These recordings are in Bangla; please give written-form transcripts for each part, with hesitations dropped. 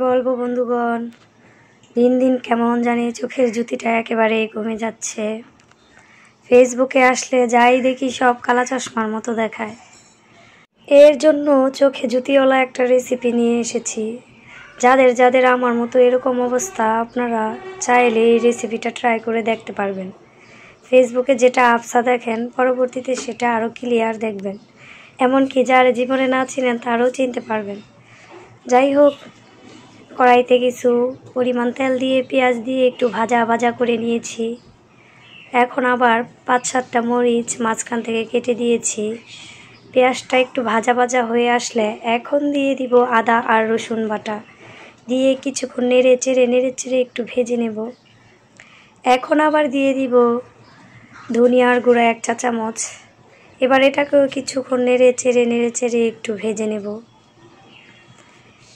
বলবো বন্ধুগণ, দিন দিন কেমন জানি চোখের জুতিটা একেবারে কমে যাচ্ছে। ফেসবুকে আসলে যাই দেখি সব কালা চশমার মতো দেখায়। এর জন্য চোখে জুতিওয়ালা একটা রেসিপি নিয়ে এসেছি। যাদের যাদের আমার মতো এরকম অবস্থা, আপনারা চাইলে এই রেসিপিটা ট্রাই করে দেখতে পারবেন। ফেসবুকে যেটা আবছা দেখেন, পরবর্তীতে সেটা আরও ক্লিয়ার দেখবেন। এমনকি যারা জীবনে না চিনেন তারাও চিনতে পারবেন। যাই হোক, কড়াইতে কিছু পরিমাণ তেল দিয়ে পেঁয়াজ দিয়ে একটু ভাজা ভাজা করে নিয়েছি। এখন আবার 5-7টা মরিচ মাঝখান থেকে কেটে দিয়েছি। পেঁয়াজটা একটু ভাজা ভাজা হয়ে আসলে এখন দিয়ে দিব আদা আর রসুন বাটা, দিয়ে কিছুক্ষণ নেড়ে চেড়ে একটু ভেজে নেব। এখন আবার দিয়ে দিব ধনিয়ার গুঁড়া 1 চা চামচ। এবার এটাকেও কিছুক্ষণ নেড়ে চেড়ে একটু ভেজে নেব।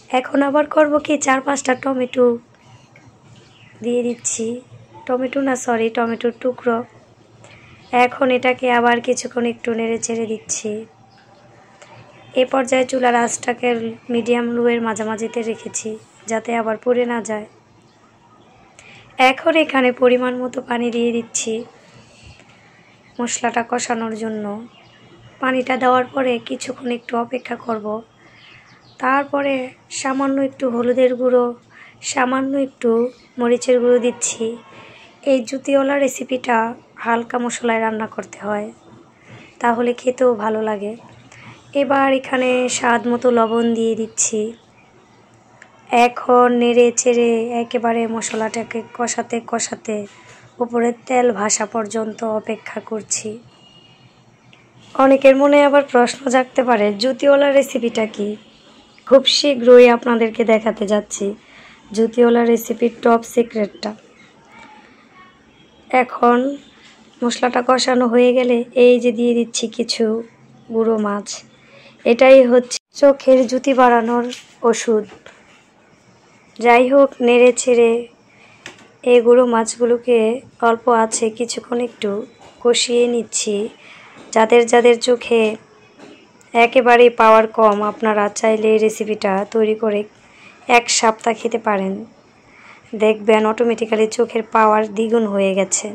এখন আবার করব কি, 4-5টা টমেটো দিয়ে দিচ্ছি। টমেটোর টুকরো। এখন এটাকে আবার কিছুক্ষণ একটু নেড়ে চেড়ে দিচ্ছি। এ পর্যায়ে চুলার আঁচটাকে মিডিয়াম লোয়ের মাঝামাঝিতে রেখেছি, যাতে আবার পুড়ে না যায়। এখন এখানে পরিমাণ মতো পানি দিয়ে দিচ্ছি মশলাটা কষানোর জন্য। পানিটা দেওয়ার পরে কিছুক্ষণ একটু অপেক্ষা করব। তারপরে সামান্য একটু হলুদের গুঁড়ো, সামান্য একটু মরিচের গুঁড়ো দিচ্ছি। এই জুতিওয়ালা রেসিপিটা হালকা মশলায় রান্না করতে হয়, তাহলে খেতেও ভালো লাগে। এবার এখানে স্বাদ মতো লবণ দিয়ে দিচ্ছি। এখন নেড়ে চেড়ে একেবারে মশলাটাকে কষাতে উপরের তেল ভাসা পর্যন্ত অপেক্ষা করছি। অনেকের মনে আবার প্রশ্ন জাগতে পারে, জুতিওয়ালা রেসিপিটা কি? খুব শীঘ্রই আপনাদেরকে দেখাতে যাচ্ছি জুতিওয়ালা রেসিপির টপ সিক্রেটটা। এখন মশলাটা কষানো হয়ে গেলে এই যে দিয়ে দিচ্ছি কিছু গুঁড়ো মাছ। এটাই হচ্ছে চোখের জুতি বাড়ানোর ওষুধ। যাই হোক, নেড়ে ছেড়ে এই গুঁড়ো মাছগুলোকে অল্প আছে কিছুক্ষণ একটু কষিয়ে নিচ্ছি। যাদের যাদের চোখে একেবারেই পাওয়ার কম, আপনারা চাইলে এই রেসিপিটা তৈরি করে 1 সপ্তাহ খেতে পারেন। দেখবেন অটোমেটিক্যালি চোখের পাওয়ার দ্বিগুণ হয়ে গেছে।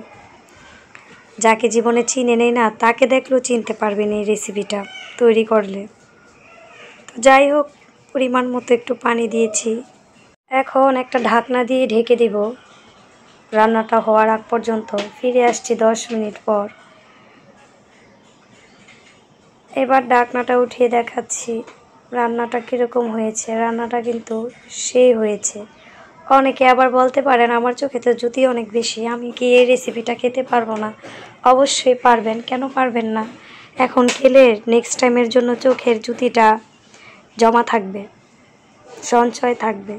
যাকে জীবনে চিনে নেই না, তাকে দেখলেও চিনতে পারবেন এই রেসিপিটা তৈরি করলে। তো যাই হোক, পরিমাণ মতো একটু পানি দিয়েছি। এখন একটা ঢাকনা দিয়ে ঢেকে দেব রান্নাটা হওয়ার আগ পর্যন্ত। ফিরে আসছি 10 মিনিট পর। এবার ঢাকনাটা উঠিয়ে দেখাচ্ছি রান্নাটা কীরকম হয়েছে। রান্নাটা কিন্তু সেই হয়েছে। অনেকে আবার বলতে পারেন, আমার চোখে তো জুতি অনেক বেশি, আমি কি এই রেসিপিটা খেতে পারবো না? অবশ্যই পারবেন, কেন পারবেন না? এখন খেলে নেক্সট টাইমের জন্য চোখের জুতিটা জমা থাকবে, সঞ্চয় থাকবে।